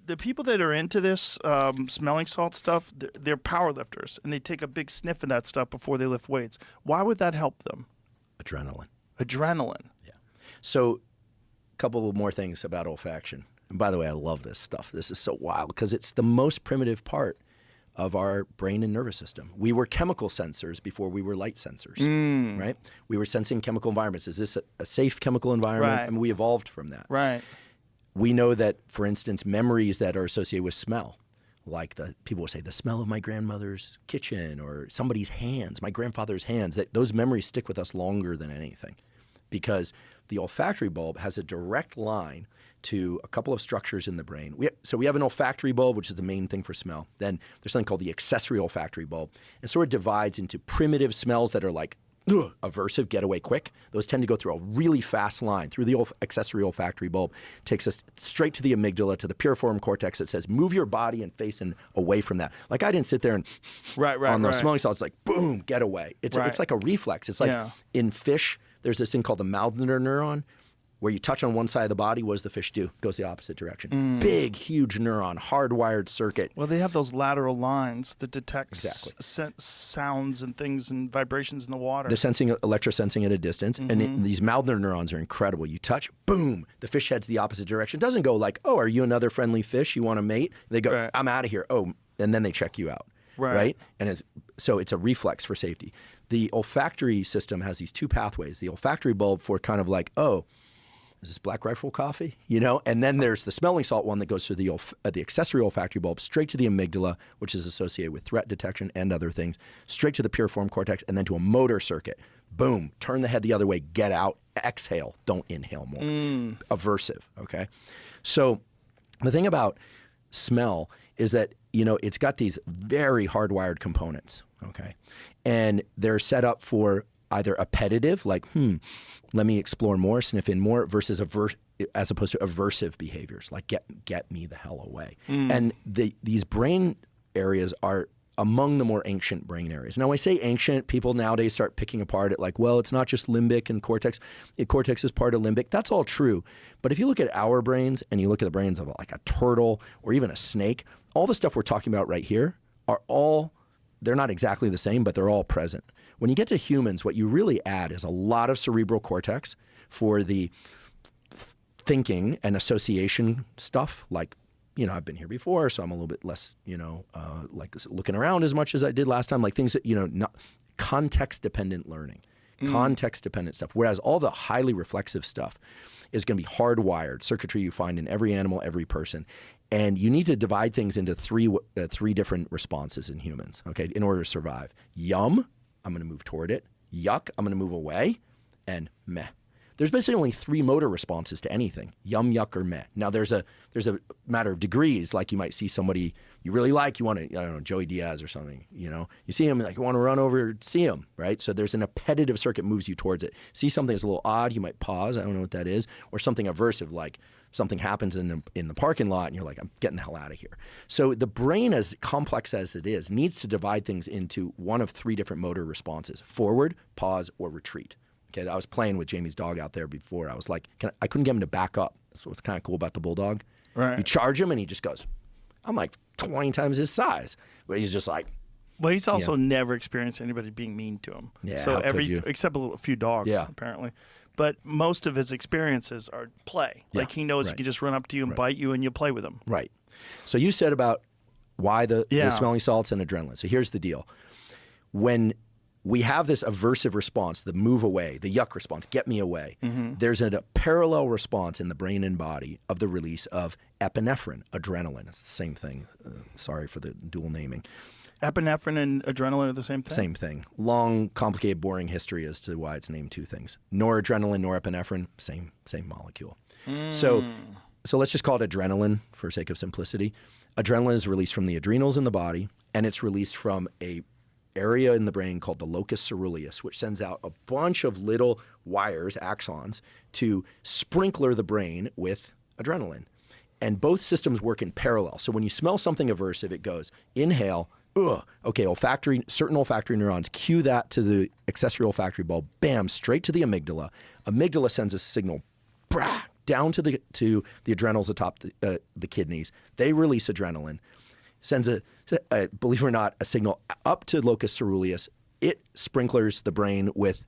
the people that are into this smelling salt stuff, they're power lifters, and they take a big sniff of that stuff before they lift weights. Why would that help them? Adrenaline. Adrenaline. Yeah. So a couple of more things about olfaction. And by the way, I love this stuff. This is so wild because it's the most primitive part of our brain and nervous system. We were chemical sensors before we were light sensors, right? We were sensing chemical environments. Is this a safe chemical environment? Right. I mean, we evolved from that. Right. We know that, for instance, memories that are associated with smell, like people will say the smell of my grandmother's kitchen or somebody's hands, my grandfather's hands, that those memories stick with us longer than anything because the olfactory bulb has a direct line to a couple of structures in the brain. So we have an olfactory bulb, which is the main thing for smell. Then there's something called the accessory olfactory bulb. And sort of divides into primitive smells that are like aversive, get away quick. Those tend to go through a really fast line through the accessory olfactory bulb. Takes us straight to the amygdala, to the piriform cortex that says, move your body and face and away from that. Like I didn't sit there and on the smelling salts, like boom, get away. It's like a reflex. It's like in fish, there's this thing called the Maunder neuron, where you touch on one side of the body, what does the fish do? Goes the opposite direction. Big, huge neuron, hardwired circuit. Well, they have those lateral lines that detect sounds and things and vibrations in the water. They're sensing, electrosensing at a distance, and these Maunder neurons are incredible. You touch, boom, the fish heads the opposite direction. It doesn't go like, oh, are you another friendly fish? You want to mate? They go, I'm out of here. Oh, and then they check you out. Right? And so it's a reflex for safety. The olfactory system has these two pathways. The olfactory bulb for kind of like, oh, is this Black Rifle coffee? You know, and then there's the smelling salt one that goes through the accessory olfactory bulb straight to the amygdala, which is associated with threat detection and other things, straight to the piriform cortex, and then to a motor circuit. Boom, turn the head the other way, get out, exhale, don't inhale more. Aversive, okay? So the thing about smell is that, you know, it's got these very hardwired components, okay? And they're set up for either appetitive, like, let me explore more, sniff in more, versus as opposed to aversive behaviors, like get me the hell away. And these brain areas are among the more ancient brain areas. Now, when I say ancient, people nowadays start picking apart at like, well, it's not just limbic and cortex. Cortex is part of limbic. That's all true. But if you look at our brains and you look at the brains of like a turtle or even a snake, all the stuff we're talking about right here are all, they're not exactly the same, but they're all present. When you get to humans, what you really add is a lot of cerebral cortex for the thinking and association stuff. Like, you know, I've been here before, so I'm a little bit less, you know, like looking around as much as I did last time. Like things that, you know, not context-dependent learning, context-dependent stuff. Whereas all the highly reflexive stuff is going to be hardwired circuitry you find in every animal, every person. And you need to divide things into three different responses in humans, okay, in order to survive. Yum, I'm going to move toward it. Yuck, I'm going to move away. And meh. There's basically only three motor responses to anything: yum, yuck, or meh. Now, there's a matter of degrees. Like you might see somebody you really like, you want to, I don't know, Joey Diaz or something, you know. You see him, like you want to run over, see him, right? So there's an appetitive circuit moves you towards it. See something that's a little odd, you might pause, I don't know what that is, or something aversive, like something happens in the parking lot and you're like, I'm getting the hell out of here. So the brain, as complex as it is, needs to divide things into one of three different motor responses: forward, pause, or retreat. Okay, I was playing with Jamie's dog out there before. I was like, I couldn't get him to back up. That's what's kind of cool about the bulldog. Right. You charge him and he just goes. I'm like 20 times his size, but he's just like. Well, he's also never experienced anybody being mean to him. Yeah, so how except a few dogs, apparently. But most of his experiences are play. Like he knows he can just run up to you and bite you, and you play with him. Right. So you said about why the smelling salts and adrenaline. So here's the deal: when we have this aversive response, the move away, the yuck response, get me away. There's a parallel response in the brain and body of the release of epinephrine, adrenaline. It's the same thing. Sorry for the dual naming. Epinephrine and adrenaline are the same thing? Same thing. Long, complicated, boring history as to why it's named two things. Noradrenaline, norepinephrine, same molecule. So let's just call it adrenaline for sake of simplicity. Adrenaline is released from the adrenals in the body, and it's released from a area in the brain called the locus ceruleus, which sends out a bunch of little wires, axons, to sprinkler the brain with adrenaline. And both systems work in parallel. So when you smell something aversive, it goes inhale, okay, certain olfactory neurons cue that to the accessory olfactory bulb, bam, straight to the amygdala. Amygdala sends a signal, brah, down to the adrenals atop the kidneys. They release adrenaline, sends a believe it or not, a signal up to locus coeruleus. It sprinklers the brain with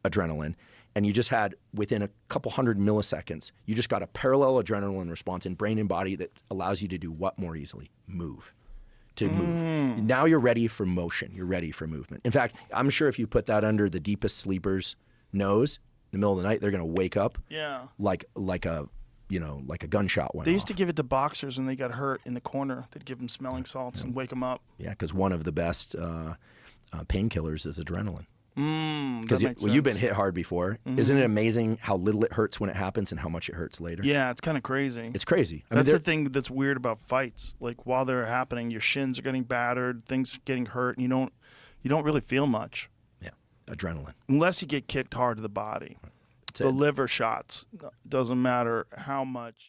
adrenaline. And you just had, within a couple hundred milliseconds, you just got a parallel adrenaline response in brain and body that allows you to do what more easily? Move. Move. Now you're ready for motion. You're ready for movement. In fact, I'm sure if you put that under the deepest sleeper's nose in the middle of the night, they're going to wake up like a gunshot went They used off. to give it to boxers when they got hurt in the corner. They'd give them smelling salts and wake them up. Yeah, because one of the best painkillers is adrenaline. Because you've been hit hard before. Isn't it amazing how little it hurts when it happens and how much it hurts later? Yeah, it's kind of crazy. It's crazy. That's the thing that's weird about fights. Like while they're happening, your shins are getting battered, things are getting hurt, and you don't really feel much. Yeah, adrenaline. Unless you get kicked hard to the body. The liver shots, doesn't matter how much.